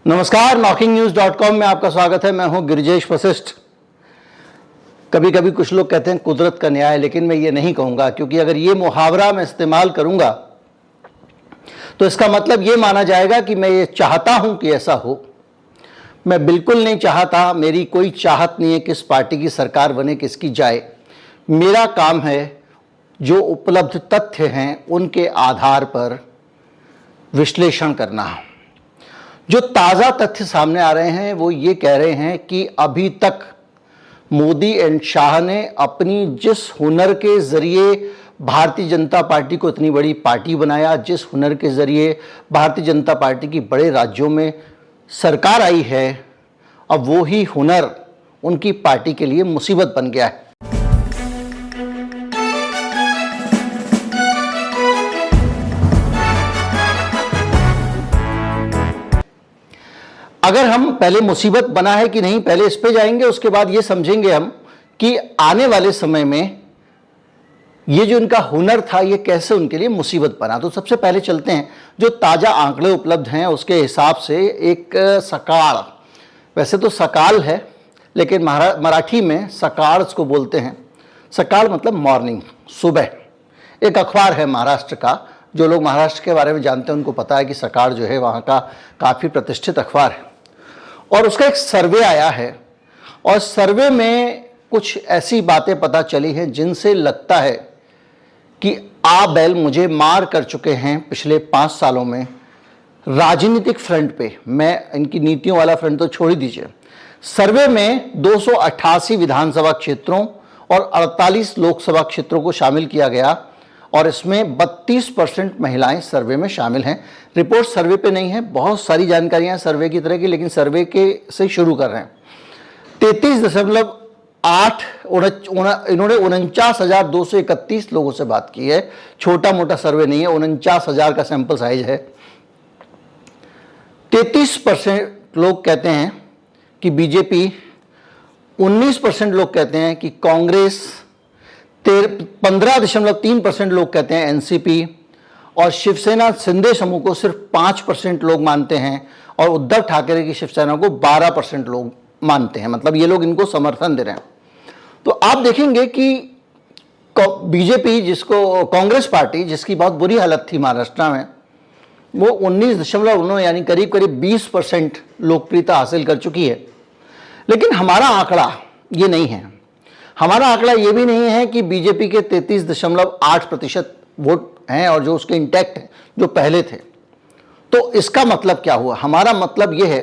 नमस्कार, knocking-news.com में आपका स्वागत है। मैं हूं गिरिजेश वशिष्ठ। कभी कभी कुछ लोग कहते हैं कुदरत का न्याय, लेकिन मैं ये नहीं कहूंगा, क्योंकि अगर ये मुहावरा मैं इस्तेमाल करूंगा तो इसका मतलब ये माना जाएगा कि मैं ये चाहता हूं कि ऐसा हो। मैं बिल्कुल नहीं चाहता, मेरी कोई चाहत नहीं है किस पार्टी की सरकार बने, किसकी जाए। मेरा काम है जो उपलब्ध तथ्य हैं उनके आधार पर विश्लेषण करना। जो ताज़ा तथ्य सामने आ रहे हैं वो ये कह रहे हैं कि अभी तक मोदी एंड शाह ने अपनी जिस हुनर के ज़रिए भारतीय जनता पार्टी को इतनी बड़ी पार्टी बनाया, जिस हुनर के ज़रिए भारतीय जनता पार्टी की बड़े राज्यों में सरकार आई है, अब वो ही हुनर उनकी पार्टी के लिए मुसीबत बन गया है। अगर हम पहले मुसीबत बना है कि नहीं, पहले इस पे जाएंगे, उसके बाद ये समझेंगे हम कि आने वाले समय में ये जो इनका हुनर था ये कैसे उनके लिए मुसीबत बना। तो सबसे पहले चलते हैं, जो ताज़ा आंकड़े उपलब्ध हैं उसके हिसाब से एक सकाळ, वैसे तो सकाल है लेकिन मराठी में सकाळ को बोलते हैं। सकाळ मतलब मॉर्निंग, सुबह। एक अखबार है महाराष्ट्र का, जो लोग महाराष्ट्र के बारे में जानते हैं उनको पता है कि सकाळ जो है वहाँ का काफ़ी प्रतिष्ठित अखबार है। और उसका एक सर्वे आया है और सर्वे में कुछ ऐसी बातें पता चली हैं जिनसे लगता है कि आ बैल मुझे मार कर चुके हैं पिछले 5 सालों में राजनीतिक फ्रंट पे। मैं इनकी नीतियों वाला फ्रंट तो छोड़ ही दीजिए। सर्वे में 288 विधानसभा क्षेत्रों और 48 लोकसभा क्षेत्रों को शामिल किया गया और इसमें 32% महिलाएं सर्वे में शामिल हैं। रिपोर्ट सर्वे पे नहीं है, बहुत सारी जानकारियां सर्वे की तरह की, लेकिन सर्वे के से शुरू कर रहे हैं। 33.8 इन्होंने 49,231 लोगों से बात की है। छोटा मोटा सर्वे नहीं है, 49,000 का सैंपल साइज है। 33% लोग कहते हैं कि बीजेपी, 19% लोग कहते हैं कि कांग्रेस, 15.3% लोग कहते हैं एनसीपी, और शिवसेना शिंदे समूह को सिर्फ 5% लोग मानते हैं और उद्धव ठाकरे की शिवसेना को 12% लोग मानते हैं। मतलब ये लोग इनको समर्थन दे रहे हैं। तो आप देखेंगे कि बीजेपी, जिसको कांग्रेस पार्टी, जिसकी बहुत बुरी हालत थी महाराष्ट्र में, वो 19.9 यानी करीब करीब 20% लोकप्रियता हासिल कर चुकी है। लेकिन हमारा आंकड़ा ये नहीं है। हमारा आंकड़ा ये भी नहीं है कि बीजेपी के 33.8% वोट हैं और जो उसके इंटैक्ट हैं, जो पहले थे। तो इसका मतलब क्या हुआ? हमारा मतलब ये है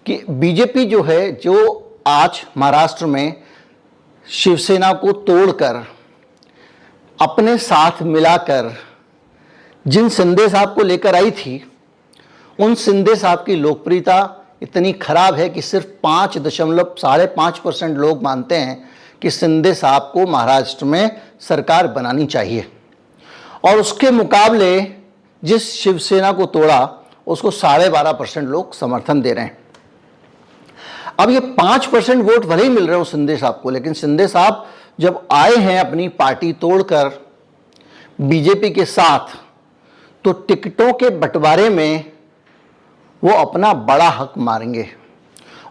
कि बीजेपी जो है, जो आज महाराष्ट्र में शिवसेना को तोड़कर अपने साथ मिलाकर जिन शिंदे साहब को लेकर आई थी, उन शिंदे साहब की लोकप्रियता इतनी खराब है कि सिर्फ 5.5% लोग मानते हैं कि शिंदे साहब को महाराष्ट्र में सरकार बनानी चाहिए। और उसके मुकाबले जिस शिवसेना को तोड़ा उसको 12.5% लोग समर्थन दे रहे हैं। अब ये 5% वोट भले ही मिल रहे हो शिंदे साहब को, लेकिन शिंदे साहब जब आए हैं अपनी पार्टी तोड़कर बीजेपी के साथ, तो टिकटों के बंटवारे में वो अपना बड़ा हक मारेंगे।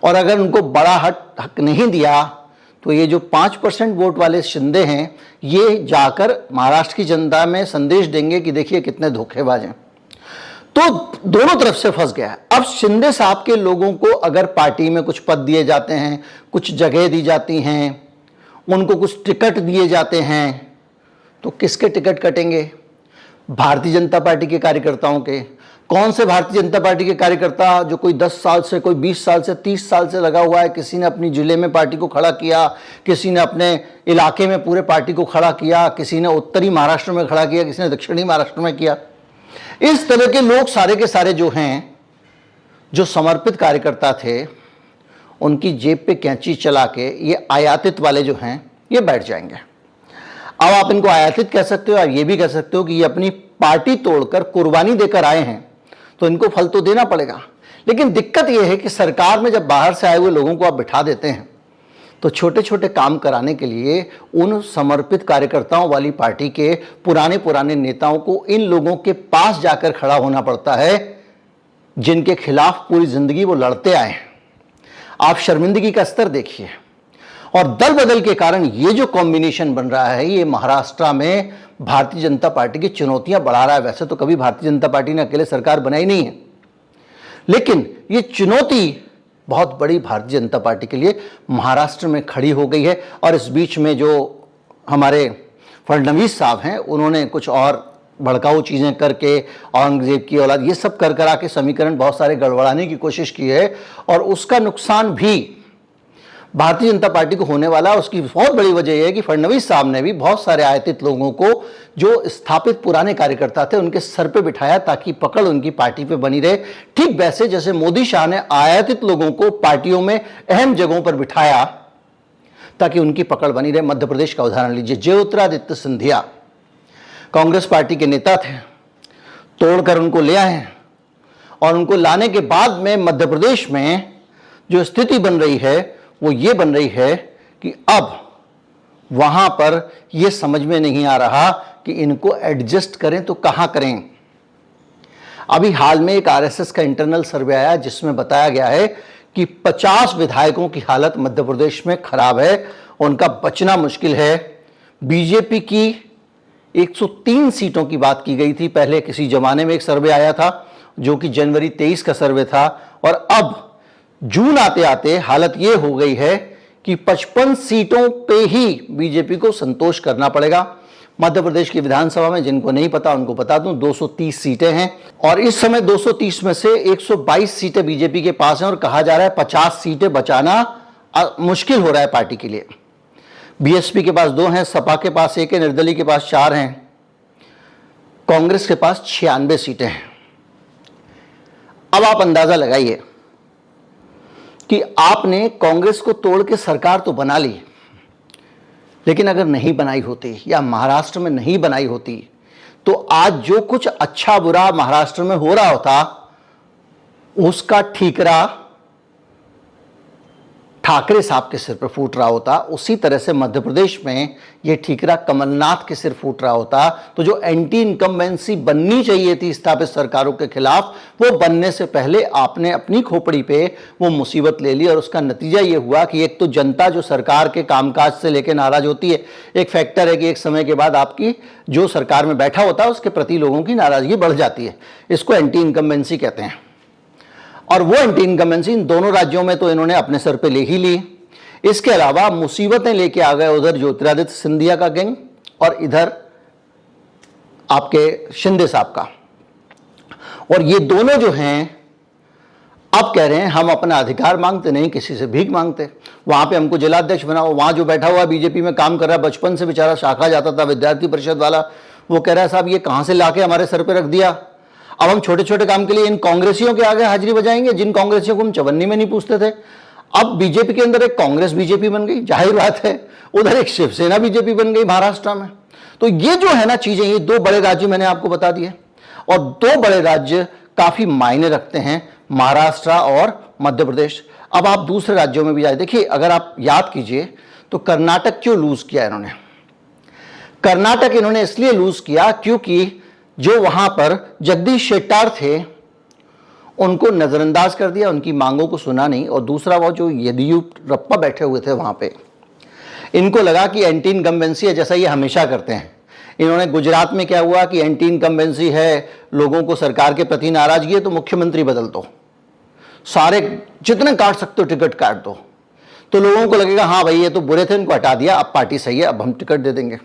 और अगर उनको बड़ा हक नहीं दिया तो ये जो 5% वोट वाले शिंदे हैं, ये जाकर महाराष्ट्र की जनता में संदेश देंगे कि देखिए कितने धोखेबाज हैं। तो दोनों तरफ से फंस गया है। अब शिंदे साहब के लोगों को अगर पार्टी में कुछ पद दिए जाते हैं, कुछ जगह दी जाती हैं, उनको कुछ टिकट दिए जाते हैं, तो किसके टिकट कटेंगे? भारतीय जनता पार्टी के कार्यकर्ताओं के। कौन से भारतीय जनता पार्टी के कार्यकर्ता जो कोई 10 साल से, कोई 20 साल से, 30 साल से लगा हुआ है? किसी ने अपनी जिले में पार्टी को खड़ा किया, किसी ने अपने इलाके में पूरे पार्टी को खड़ा किया, किसी ने उत्तरी महाराष्ट्र में खड़ा किया, किसी ने दक्षिणी महाराष्ट्र में किया। इस तरह के लोग सारे के सारे जो हैं, जो समर्पित कार्यकर्ता थे, उनकी जेब पे कैंची चला के ये आयातित वाले जो हैं ये बैठ जाएंगे। अब आप इनको आयातित कह सकते हो, आप ये भी कह सकते हो कि ये अपनी पार्टी तोड़कर कुर्बानी देकर आए हैं, तो इनको फल तो देना पड़ेगा। लेकिन दिक्कत यह है कि सरकार में जब बाहर से आए हुए लोगों को आप बिठा देते हैं, तो छोटे छोटे काम कराने के लिए उन समर्पित कार्यकर्ताओं वाली पार्टी के पुराने नेताओं को इन लोगों के पास जाकर खड़ा होना पड़ता है जिनके खिलाफ पूरी जिंदगी वो लड़ते आए हैं। आप शर्मिंदगी का स्तर देखिए। और दल बदल के कारण ये जो कॉम्बिनेशन बन रहा है, ये महाराष्ट्र में भारतीय जनता पार्टी की चुनौतियां बढ़ा रहा है। वैसे तो कभी भारतीय जनता पार्टी ने अकेले सरकार बनाई नहीं है, लेकिन ये चुनौती बहुत बड़ी भारतीय जनता पार्टी के लिए महाराष्ट्र में खड़ी हो गई है। और इस बीच में जो हमारे फडणवीस साहब हैं, उन्होंने कुछ और भड़काऊ चीज़ें करके औरंगजेब की औलाद ये सब कर करा के समीकरण बहुत सारे गड़बड़ाने की कोशिश की है। और उसका नुकसान भी भारतीय जनता पार्टी को होने वाला। उसकी बहुत बड़ी वजह यह है कि फडणवीस साहब ने भी बहुत सारे आयातित लोगों को, जो स्थापित पुराने कार्यकर्ता थे, उनके सर पे बिठाया ताकि पकड़ उनकी पार्टी पे बनी रहे। ठीक वैसे जैसे मोदी शाह ने आयातित लोगों को पार्टियों में अहम जगहों पर बिठाया ताकि उनकी पकड़ बनी रहे। मध्य प्रदेश का उदाहरण लीजिए। ज्योतिरादित्य सिंधिया कांग्रेस पार्टी के नेता थे, तोड़कर उनको ले आए हैं। और उनको लाने के बाद में मध्य प्रदेश में जो स्थिति बन रही है वो ये बन रही है कि अब वहां पर ये समझ में नहीं आ रहा कि इनको एडजस्ट करें तो कहां करें। अभी हाल में एक आरएसएस का इंटरनल सर्वे आया जिसमें बताया गया है कि 50 विधायकों की हालत मध्य प्रदेश में खराब है, उनका बचना मुश्किल है। बीजेपी की 103 सीटों की बात की गई थी पहले, किसी जमाने में एक सर्वे आया था जो कि जनवरी 23 का सर्वे था। और अब जून आते आते हालत यह हो गई है कि 55 सीटों पे ही बीजेपी को संतोष करना पड़ेगा। मध्य प्रदेश की विधानसभा में, जिनको नहीं पता उनको बता दूं, 230 सीटें हैं और इस समय 230 में से 122 सीटें बीजेपी के पास हैं और कहा जा रहा है 50 सीटें बचाना मुश्किल हो रहा है पार्टी के लिए। बीएसपी के पास 2 हैं, सपा के पास 1 है, निर्दलीय के पास 4 हैं, कांग्रेस के पास 96 सीटें हैं। अब आप अंदाजा लगाइए कि आपने कांग्रेस को तोड़ के सरकार तो बना ली, लेकिन अगर नहीं बनाई होती या महाराष्ट्र में नहीं बनाई होती तो आज जो कुछ अच्छा बुरा महाराष्ट्र में हो रहा होता उसका ठीकरा ठाकरे साहब के सिर पर फूट रहा होता। उसी तरह से मध्य प्रदेश में यह ठीकरा कमलनाथ के सिर फूट रहा होता। तो जो एंटी इनकम्बेंसी बननी चाहिए थी स्थापित सरकारों के खिलाफ, वो बनने से पहले आपने अपनी खोपड़ी पे वो मुसीबत ले ली। और उसका नतीजा ये हुआ कि एक तो जनता जो सरकार के कामकाज से लेकर नाराज होती है, एक फैक्टर है कि एक समय के बाद आपकी जो सरकार में बैठा होता है उसके प्रति लोगों की नाराजगी बढ़ जाती है। इसको एंटी इनकम्बेंसी कहते हैं। और वो एंटी इनकम्बेंसी इन दोनों राज्यों में तो इन्होंने अपने सर पे ले ही ली। इसके अलावा मुसीबतें लेके आ गए उधर ज्योतिरादित्य सिंधिया का गैंग और इधर आपके शिंदे साहब का। और ये दोनों जो हैं अब कह रहे हैं हम अपना अधिकार मांगते नहीं, किसी से भीख मांगते। वहां पे हमको जिलाध्यक्ष बनाओ। वहां जो बैठा हुआ बीजेपी में काम कर रहा है, बचपन से बेचारा शाखा जाता था, विद्यार्थी परिषद वाला, वो कह रहा है साहब ये कहां से लाके हमारे सर पे रख दिया। अब हम छोटे छोटे काम के लिए इन कांग्रेसियों के आगे हाजिरी बजाएंगे जिन कांग्रेसियों को हम चवन्नी में नहीं पूछते थे। अब बीजेपी के अंदर एक कांग्रेस बीजेपी बन गई, जाहिर बात है उधर एक शिवसेना बीजेपी बन गई महाराष्ट्र में। तो ये जो है ना चीजें, ये 2 बड़े राज्य मैंने आपको बता दिए और 2 बड़े राज्य काफी मायने रखते हैं, महाराष्ट्र और मध्य प्रदेश। अब आप दूसरे राज्यों में भी जाए, देखिए अगर आप याद कीजिए तो कर्नाटक क्यों लूज किया इन्होंने। कर्नाटक इन्होंने इसलिए लूज किया क्योंकि जो वहां पर जगदीश शेट्टार थे उनको नजरअंदाज कर दिया, उनकी मांगों को सुना नहीं। और दूसरा वो जो येदियुरप्पा बैठे हुए थे वहां पे, इनको लगा कि एंटी इनकम्बेंसी है, जैसा ये हमेशा करते हैं। इन्होंने गुजरात में क्या हुआ कि एंटी इनकम्बेंसी है, लोगों को सरकार के प्रति नाराजगी है तो मुख्यमंत्री बदल दो, सारे जितने काट सकते हो टिकट काट दो। तो लोगों को लगेगा हाँ भाई ये तो बुरे थे, इनको हटा दिया, अब पार्टी सही है, अब हम टिकट दे देंगे।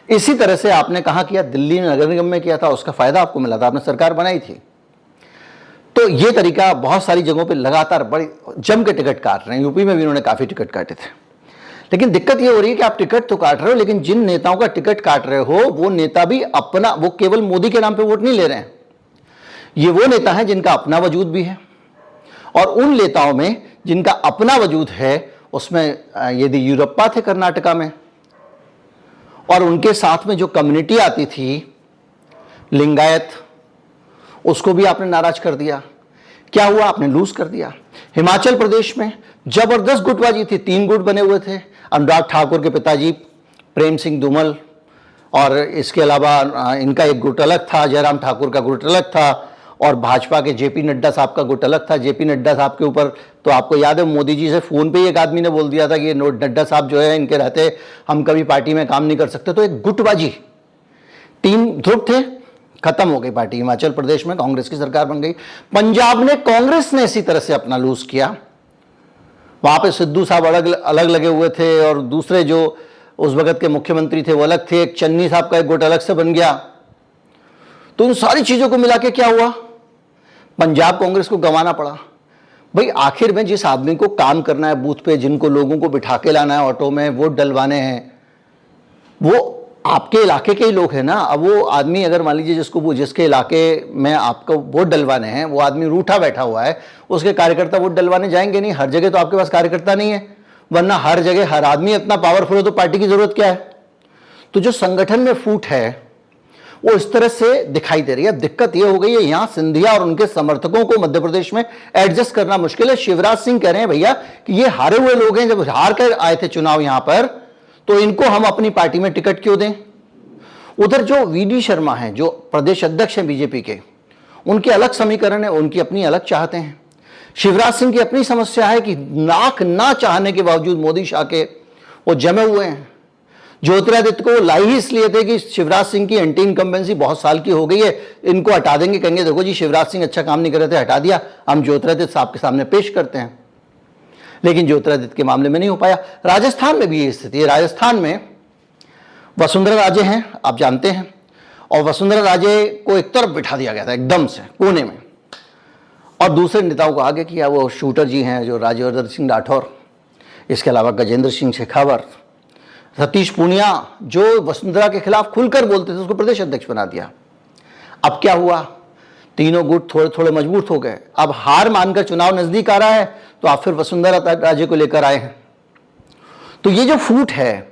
इसी तरह से आपने कहा किया, दिल्ली में नगर निगम में किया था, उसका फायदा आपको मिला था, आपने सरकार बनाई थी। तो ये तरीका बहुत सारी जगहों पे लगातार बड़ी जम के टिकट काट रहे हैं। यूपी में भी इन्होंने काफी टिकट काटे थे। लेकिन दिक्कत ये हो रही है कि आप टिकट तो काट रहे हो, लेकिन जिन नेताओं का टिकट काट रहे हो वो नेता भी अपना, वो केवल मोदी के नाम पे वोट नहीं ले रहे हैं। ये वो नेता हैं जिनका अपना वजूद भी है। और उन नेताओं में जिनका अपना वजूद है उसमें येदियुरप्पा थे कर्नाटका में, और उनके साथ में जो कम्युनिटी आती थी लिंगायत, उसको भी आपने नाराज कर दिया। क्या हुआ, आपने लूज कर दिया। हिमाचल प्रदेश में जबरदस्त गुटबाजी थी, 3 गुट बने हुए थे। अनुराग ठाकुर के पिताजी प्रेम सिंह धूमल, और इसके अलावा इनका एक गुट अलग था, जयराम ठाकुर का गुट अलग था, और भाजपा के जेपी नड्डा साहब का गुट अलग था। जेपी नड्डा साहब के ऊपर तो आपको याद है मोदी जी से फ़ोन पे ही एक आदमी ने बोल दिया था कि ये नड्डा साहब जो है इनके रहते हम कभी पार्टी में काम नहीं कर सकते। तो एक गुटबाजी, 3 ध्रुव थे, खत्म हो गई पार्टी। हिमाचल प्रदेश में कांग्रेस की सरकार बन गई। पंजाब में कांग्रेस ने इसी तरह से अपना लूज किया, वहां पे सिद्धू साहब अलग लगे हुए थे और दूसरे जो उस वक्त के मुख्यमंत्री थे वो अलग थे, एक चन्नी साहब का एक गुट अलग से बन गया। तो इन सारी चीजों को मिला के क्या हुआ, पंजाब कांग्रेस को गंवाना पड़ा। भाई आखिर में जिस आदमी को काम करना है बूथ पे, जिनको लोगों को बिठा के लाना है ऑटो में, वोट डलवाने हैं, वो आपके इलाके के ही लोग हैं ना। अब वो आदमी अगर मान लीजिए जिसके इलाके में आपको वोट डलवाने हैं वो आदमी रूठा बैठा हुआ है, उसके कार्यकर्ता वोट डलवाने जाएंगे नहीं। हर जगह तो आपके पास कार्यकर्ता नहीं है, वरना हर जगह हर आदमी इतना पावरफुल है तो पार्टी की जरूरत क्या है। तो जो संगठन में फूट है वो इस तरह से दिखाई दे रही है। अब दिक्कत ये हो गई है यहां सिंधिया और उनके समर्थकों को मध्य प्रदेश में एडजस्ट करना मुश्किल है। शिवराज सिंह कह रहे हैं भैया कि ये हारे हुए लोग हैं, जब हार कर आए थे चुनाव यहां पर तो इनको हम अपनी पार्टी में टिकट क्यों दें। उधर जो वीडी शर्मा हैं, जो प्रदेश अध्यक्ष हैं बीजेपी के, उनके अलग समीकरण है, उनकी अपनी अलग चाहते हैं। शिवराज सिंह की अपनी समस्या है कि नाक ना चाहने के बावजूद मोदी शाह के वो जमे हुए हैं। ज्योतिरादित्य को लाई ही इसलिए थे कि शिवराज सिंह की एंटी इनकम्बेंसी बहुत साल की हो गई है, इनको हटा देंगे, कहेंगे देखो जी शिवराज सिंह अच्छा काम नहीं कर रहे थे, हटा दिया, हम ज्योतिरादित्य साहब के सामने पेश करते हैं। लेकिन ज्योतिरादित्य के मामले में नहीं हो पाया। राजस्थान में भी ये स्थिति है। राजस्थान में वसुंधरा राजे हैं, आप जानते हैं, और वसुंधरा राजे को एक तरफ बिठा दिया गया था एकदम से कोने में, और दूसरे नेताओं को आगे किया। वो शूटर जी हैं जो राज्यवर्धन सिंह राठौर, इसके अलावा गजेंद्र सिंह शेखावत, सतीश पूनिया जो वसुंधरा के खिलाफ खुलकर बोलते थे, उसको प्रदेश अध्यक्ष बना दिया। अब क्या हुआ, तीनों गुट थोड़े थोड़े मजबूत हो गए। अब हार मानकर चुनाव नजदीक आ रहा है तो आप फिर वसुंधरा राजे को लेकर आए हैं। तो ये जो फूट है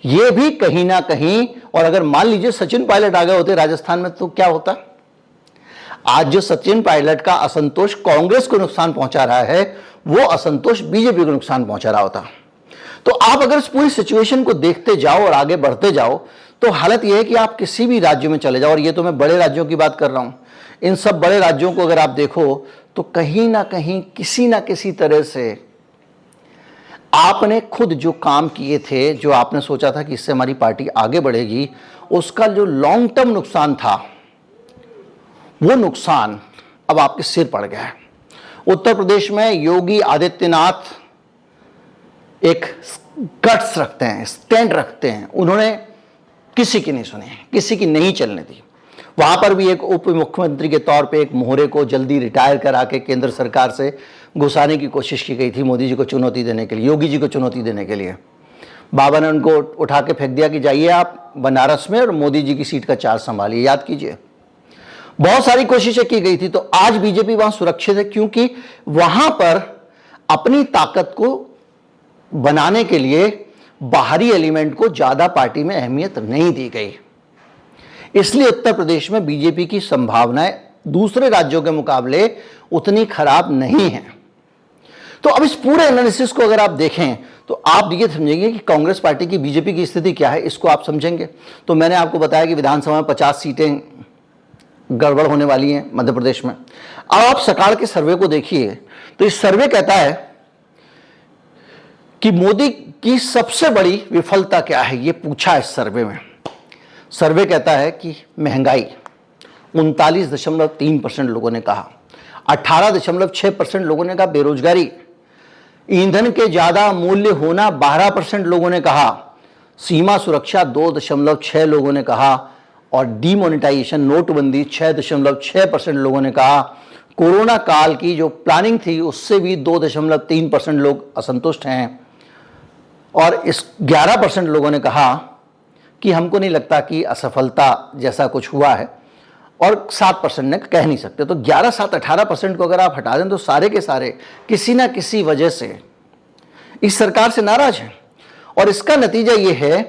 ये भी कहीं ना कहीं, और अगर मान लीजिए सचिन पायलट आ गए होते राजस्थान में तो क्या होता। आज जो सचिन पायलट का असंतोष कांग्रेस को नुकसान पहुंचा रहा है, वो असंतोष बीजेपी को नुकसान पहुंचा रहा होता। तो आप अगर इस पूरी सिचुएशन को देखते जाओ और आगे बढ़ते जाओ तो हालत यह है कि आप किसी भी राज्य में चले जाओ, और ये तो मैं बड़े राज्यों की बात कर रहा हूं, इन सब बड़े राज्यों को अगर आप देखो तो कहीं ना कहीं किसी ना किसी तरह से आपने खुद जो काम किए थे, जो आपने सोचा था कि इससे हमारी पार्टी आगे बढ़ेगी, उसका जो लॉन्ग टर्म नुकसान था वो नुकसान अब आपके सिर पड़ गया है। उत्तर प्रदेश में योगी आदित्यनाथ एक गट्स रखते हैं, स्टैंड रखते हैं, उन्होंने किसी की नहीं सुनी, किसी की नहीं चलने दी। वहां पर भी एक उप मुख्यमंत्री के तौर पे एक मोहरे को जल्दी रिटायर करा के केंद्र सरकार से घुसाने की कोशिश की गई थी, मोदी जी को चुनौती देने के लिए, योगी जी को चुनौती देने के लिए। बाबा ने उनको उठा के फेंक दिया कि जाइए आप बनारस में और मोदी जी की सीट का चार्ज संभालिए। याद कीजिए, बहुत सारी कोशिशें की गई थी। तो आज बीजेपी वहां सुरक्षित है क्योंकि वहां पर अपनी ताकत को बनाने के लिए बाहरी एलिमेंट को ज्यादा पार्टी में अहमियत नहीं दी गई। इसलिए उत्तर प्रदेश में बीजेपी की संभावनाएं दूसरे राज्यों के मुकाबले उतनी खराब नहीं है। तो अब इस पूरे एनालिसिस को अगर आप देखें तो आप ये समझेंगे कि कांग्रेस पार्टी की बीजेपी की स्थिति क्या है, इसको आप समझेंगे। तो मैंने आपको बताया कि विधानसभा में 50 सीटें गड़बड़ होने वाली हैं मध्य प्रदेश में। अब आप सकाल के सर्वे को देखिए तो इस सर्वे कहता है कि मोदी की सबसे बड़ी विफलता क्या है, ये पूछा इस सर्वे में। सर्वे कहता है कि महंगाई, 39.3% लोगों ने कहा। 18.6% लोगों ने कहा बेरोजगारी। ईंधन के ज्यादा मूल्य होना 12% लोगों ने कहा। सीमा सुरक्षा 2.6 लोगों ने कहा। और डीमोनेटाइजेशन, नोटबंदी 6.6% लोगों ने कहा। कोरोना काल की जो प्लानिंग थी उससे भी 2.3% लोग असंतुष्ट हैं। और इस 11% लोगों ने कहा कि हमको नहीं लगता कि असफलता जैसा कुछ हुआ है, और 7% ने कह नहीं सकते। तो 11, 7, 18% को अगर आप हटा दें तो सारे के सारे किसी ना किसी वजह से इस सरकार से नाराज हैं। और इसका नतीजा ये है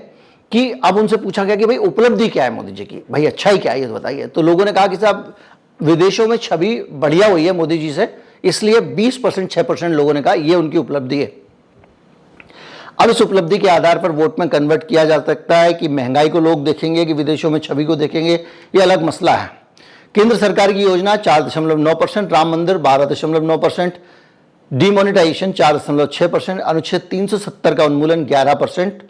कि अब उनसे पूछा गया कि भाई उपलब्धि क्या है मोदी जी की, भाई अच्छा ही क्या है ये तो बताइए। तो लोगों ने कहा कि साहब विदेशों में छवि बढ़िया हुई है मोदी जी से, इसलिए 20%, 6% लोगों ने कहा ये उनकी उपलब्धि है। अब इस उपलब्धि के आधार पर वोट में कन्वर्ट किया जा सकता है कि महंगाई को लोग देखेंगे कि विदेशों में छवि को देखेंगे, ये अलग मसला है। केंद्र सरकार की योजना 4.9%, राम मंदिर 12.9%, डिमोनेटाइजेशन 4.6%, अनुच्छेद 370 का उन्मूलन 11%,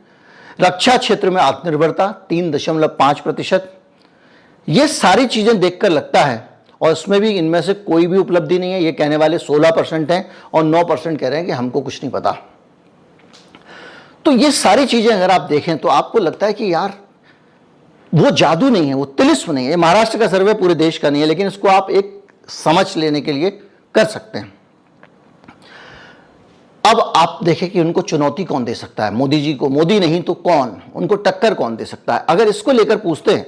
रक्षा क्षेत्र में आत्मनिर्भरता 3.5%। ये सारी चीजें देखकर लगता है, और इसमें भी इनमें से कोई भी उपलब्धि नहीं है। ये कहने वाले 16% हैं और 9% कह रहे हैं कि हमको कुछ नहीं पता। तो ये सारी चीजें अगर आप देखें तो आपको लगता है कि यार वो जादू नहीं है, वो तिलिस्म नहीं है। महाराष्ट्र का सर्वे पूरे देश का नहीं है, लेकिन इसको आप एक समझ लेने के लिए कर सकते हैं। अब आप देखें कि उनको चुनौती कौन दे सकता है, मोदी जी को। मोदी नहीं तो कौन, उनको टक्कर कौन दे सकता है? अगर इसको लेकर पूछते हैं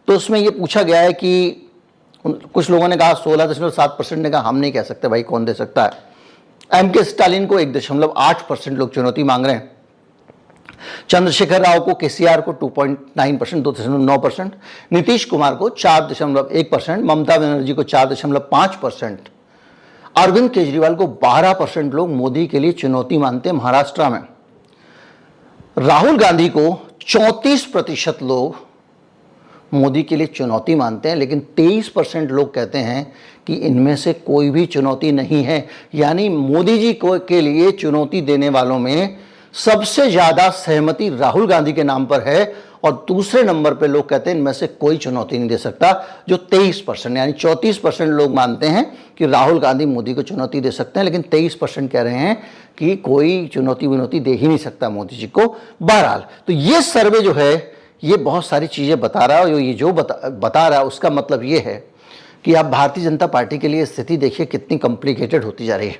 तो उसमें यह पूछा गया है कि कुछ लोगों ने कहा 16.7% ने कहा हम नहीं कह सकते भाई कौन दे सकता है। एम.के. स्टालिन को 1.8% लोग चुनौती मांग रहे हैं। चंद्रशेखर राव को, केसीआर को 2.9%, 2.9%, नीतीश कुमार को 4.1%, ममता बनर्जी को 4.5%, अरविंद केजरीवाल को 12% लोग मोदी के लिए चुनौती मानते हैं महाराष्ट्र में। राहुल गांधी को 34% लोग मोदी के लिए चुनौती मानते हैं, लेकिन 23% लोग कहते हैं कि इनमें से कोई भी चुनौती नहीं है। यानी मोदी जी को के लिए चुनौती देने वालों में सबसे ज्यादा सहमति राहुल गांधी के नाम पर है, और दूसरे नंबर पर लोग कहते हैं इनमें से कोई चुनौती नहीं दे सकता, जो 23%, यानी 34% लोग मानते हैं कि राहुल गांधी मोदी को चुनौती दे सकते हैं, लेकिन 23% कह रहे हैं कि कोई चुनौती दे ही नहीं सकता मोदी जी को। बहरहाल तो ये सर्वे जो है ये बहुत सारी चीजें बता रहा है, और ये जो बता रहा है उसका मतलब ये है कि आप भारतीय जनता पार्टी के लिए स्थिति देखिए कितनी कॉम्प्लिकेटेड होती जा रही है।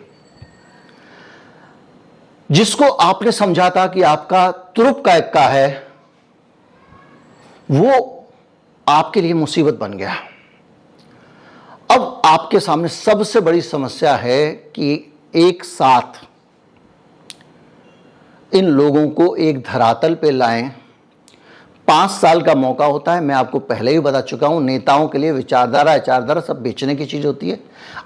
जिसको आपने समझा था कि आपका तुरुप का इक्का है, वो आपके लिए मुसीबत बन गया। अब आपके सामने सबसे बड़ी समस्या है कि एक साथ इन लोगों को एक धरातल पे लाएं। 5 साल का मौका होता है। मैं आपको पहले ही बता चुका हूं, नेताओं के लिए विचारधारा सब बेचने की चीज होती है।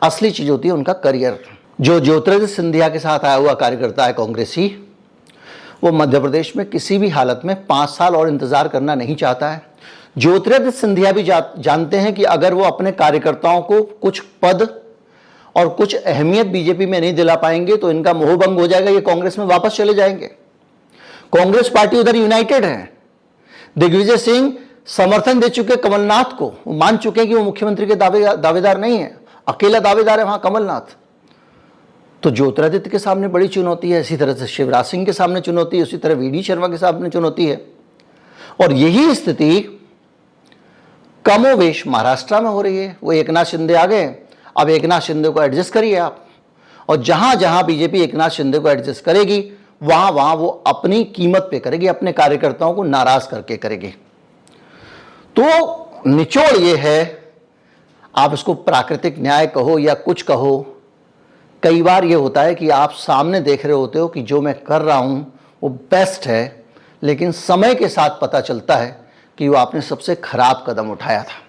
असली चीज होती है उनका करियर। जो ज्योतिरादित्य सिंधिया के साथ आया हुआ कार्यकर्ता है कांग्रेसी, वो मध्य प्रदेश में किसी भी हालत में 5 साल और इंतजार करना नहीं चाहता है। ज्योतिरादित्य सिंधिया भी जानते हैं कि अगर वो अपने कार्यकर्ताओं को कुछ पद और कुछ अहमियत बीजेपी में नहीं दिला पाएंगे तो इनका मोहभंग हो जाएगा, ये कांग्रेस में वापस चले जाएंगे। कांग्रेस पार्टी उधर यूनाइटेड है। दिग्विजय सिंह समर्थन दे चुके कमलनाथ को, वो मान चुके हैं कि वो मुख्यमंत्री के दावेदार नहीं है, अकेला दावेदार है वहां कमलनाथ। तो ज्योतिरादित्य के सामने बड़ी चुनौती है, इसी तरह से शिवराज सिंह के सामने चुनौती है, उसी तरह वी.डी. शर्मा के सामने चुनौती है। और यही स्थिति कमोवेश महाराष्ट्र में हो रही है। वो एकनाथ शिंदे आ गए, अब एकनाथ शिंदे को एडजस्ट करिए आप, और जहां जहां बीजेपी एकनाथ शिंदे को एडजस्ट करेगी वहां वहां वो अपनी कीमत पे करेगी, अपने कार्यकर्ताओं को नाराज करके करेगी। तो निचोड़ ये है, आप इसको प्राकृतिक न्याय कहो या कुछ कहो, कई बार ये होता है कि आप सामने देख रहे होते हो कि जो मैं कर रहा हूं वो बेस्ट है, लेकिन समय के साथ पता चलता है कि वो आपने सबसे खराब कदम उठाया था।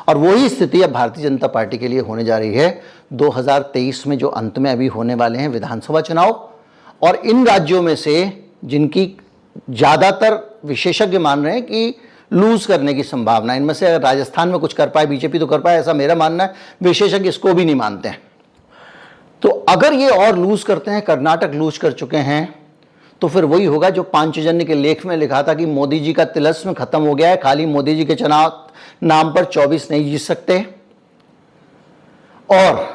और वही स्थिति अब भारतीय जनता पार्टी के लिए होने जा रही है 2023 में, जो अंत में अभी होने वाले हैं विधानसभा चुनाव। और इन राज्यों में से जिनकी ज़्यादातर विशेषज्ञ मान रहे हैं कि लूज करने की संभावना, इनमें से अगर राजस्थान में कुछ कर पाए बीजेपी तो कर पाए, ऐसा मेरा मानना है। विशेषज्ञ इसको भी नहीं मानते हैं। तो अगर ये और लूज करते हैं, कर्नाटक लूज कर चुके हैं, तो फिर वही होगा जो पांचजन्य के लेख में लिखा था कि मोदी जी का तिलिस्म खत्म हो गया है, खाली मोदी जी के चुनाव नाम पर 24 नहीं जीत सकते। और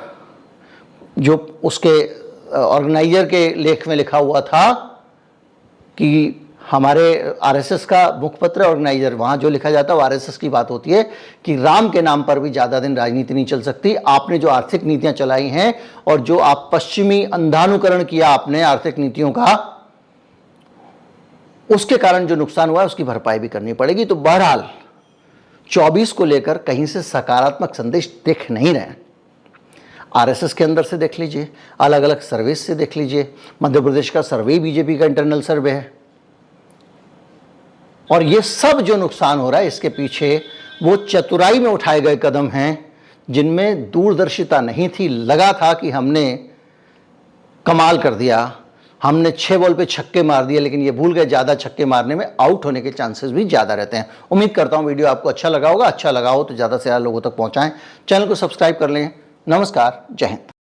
जो उसके ऑर्गेनाइजर के लेख में लिखा हुआ था कि हमारे आरएसएस का मुखपत्र ऑर्गेनाइजर, वहां जो लिखा जाता है वो आरएसएस की बात होती है कि राम के नाम पर भी ज्यादा दिन राजनीति नहीं चल सकती। आपने जो आर्थिक नीतियां चलाई हैं और जो आप पश्चिमी अंधानुकरण किया आपने आर्थिक नीतियों का, उसके कारण जो नुकसान हुआ है उसकी भरपाई भी करनी पड़ेगी। तो बहरहाल 24 को लेकर कहीं से सकारात्मक संदेश दिख नहीं रहे। आरएसएस के अंदर से देख लीजिए, अलग अलग सर्विस से देख लीजिए, मध्य प्रदेश का सर्वे बीजेपी का इंटरनल सर्वे है। और ये सब जो नुकसान हो रहा है इसके पीछे वो चतुराई में उठाए गए कदम हैं जिनमें दूरदर्शिता नहीं थी। लगा था कि हमने कमाल कर दिया, हमने 6 बॉल पे छक्के मार दिए, लेकिन ये भूल गए ज़्यादा छक्के मारने में आउट होने के चांसेस भी ज़्यादा रहते हैं। उम्मीद करता हूँ वीडियो आपको अच्छा लगा होगा। अच्छा लगा हो तो ज़्यादा से ज़्यादा लोगों तक पहुँचाएं, चैनल को सब्सक्राइब कर लें। नमस्कार, जय हिंद।